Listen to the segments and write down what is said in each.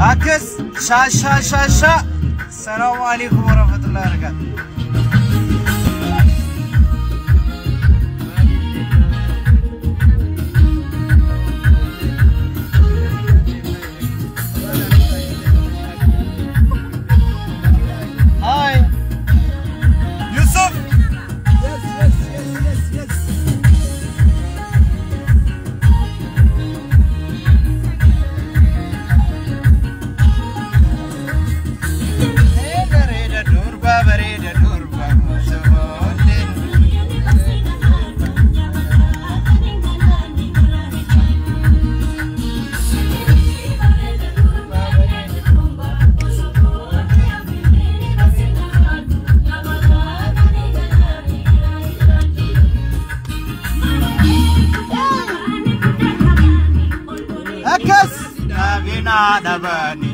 Akes sha. Assalamualaikum warahmatullahi wabarakatuh. Hai Yusuf. Yes. Bereda durba sebodin. Akas nabina dabani.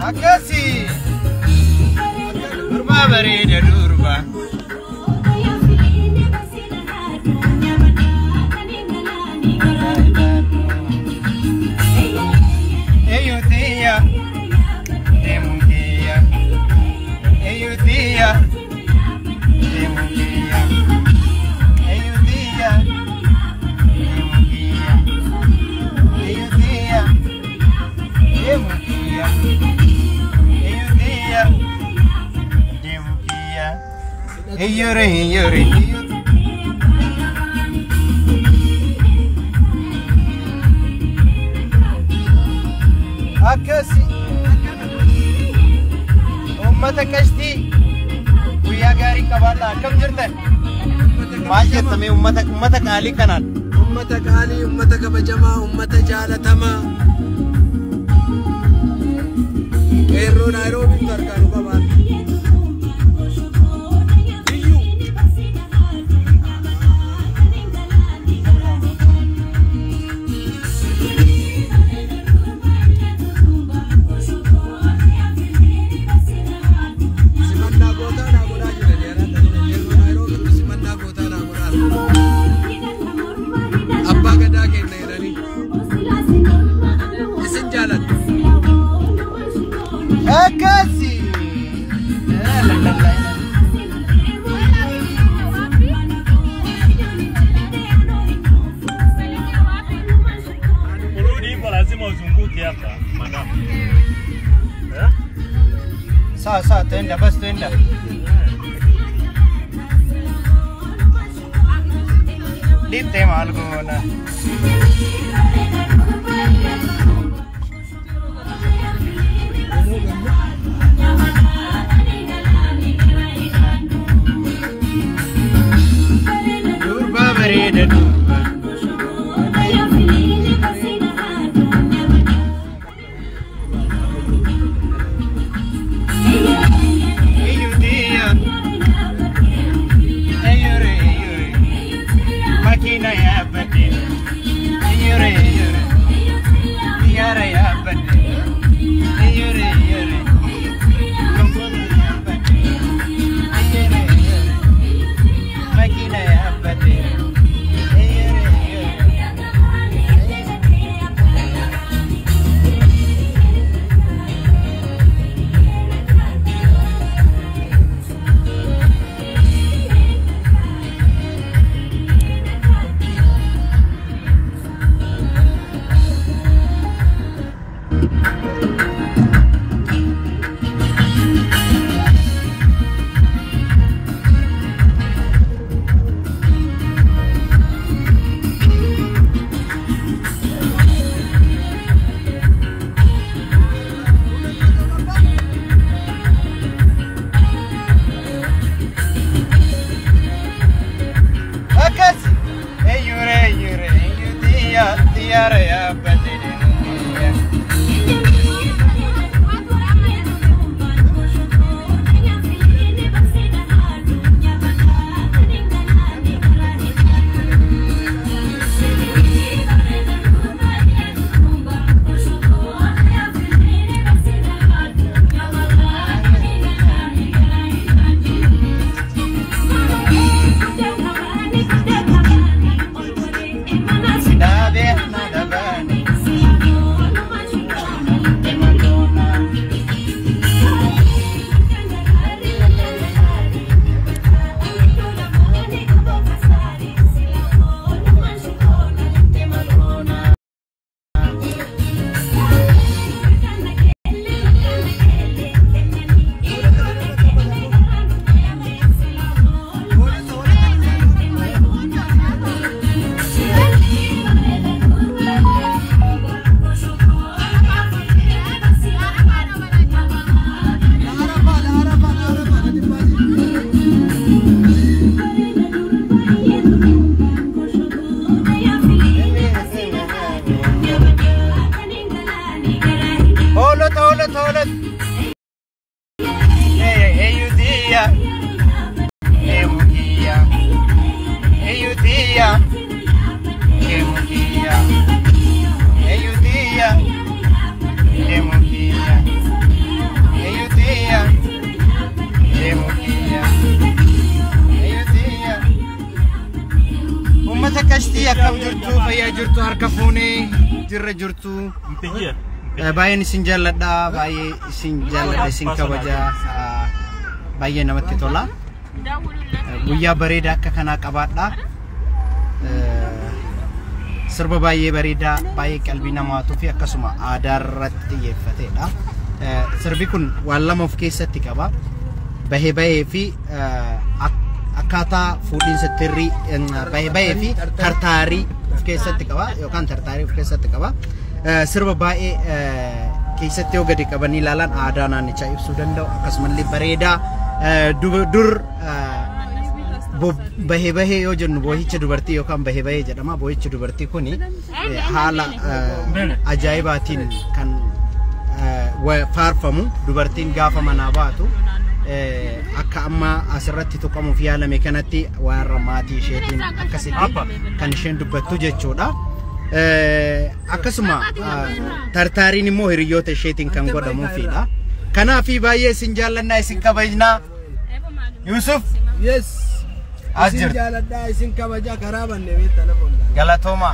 Makasih. Durba bereda durba. Eyutia, demukia. Eyutia, demukia. Eyutia, demukia. Eyutia, demukia. Yuri. Akasi ummata kashti guyyaa gaarii qabaadha. Akkam jirtan? Maal jettame ummata qaalii kanaan? Ummata qaalii, ummata kabajamaa, ummata jaalatamaa. Qeerroo Naayiroobiitti argamu qabaadha. Akasi. Urudi hivyo lazima uzunguke hapa, madam. Sawa, tuenda basi tuenda. Dite malgona. Durba bereda durba. Makina ya bade. Yure. Yara ya bade. Yure. Makina ya bade. kasti akkam jirtu fayyaa jirtu harka fuunee jirra jirtu baay'een isin jaalladha baay'ee isin jaalladha isin kabaja baay'ee namatti tola guyyaa bareeda akka kana qabaadha sirba baay'ee bareeda baay'ee qalbii namaatu fi akkasuma aadaa irratti xiyyeeffateedha sirbi kun waan lama of keessatti qaba bahee fi akkaataa fuudhinsa tirrii bahee fi tartaarii of keessatti qaba yookaan tartaarii of keessatti qaba sirba baay'ee keessatti yoo gadi qabanii ilaalan aadaa naannichaa ibsuu danda'u akkasumallee bareedaa dur bahee yoo jennu boohicha dubartii yookaan bahee jedhama boohicha dubartii kuni haala ajaa'ibaatiin kan faarfamu dubartiin gaafa manaa baatu akka amma asirratti tuqamuuf yaalame kanatti warra maatii isheetiin akkasitti kan isheen dubbattu jechuudha akkasuma tartaariin immoo hiriyoota isheetiin kan godhamuufidha kanaaf baay'ee isin jaallannaa isin kabajnaa Yusuf yes isin jaalladhaa isin kabaja karaa banne beektaa lafa galatooma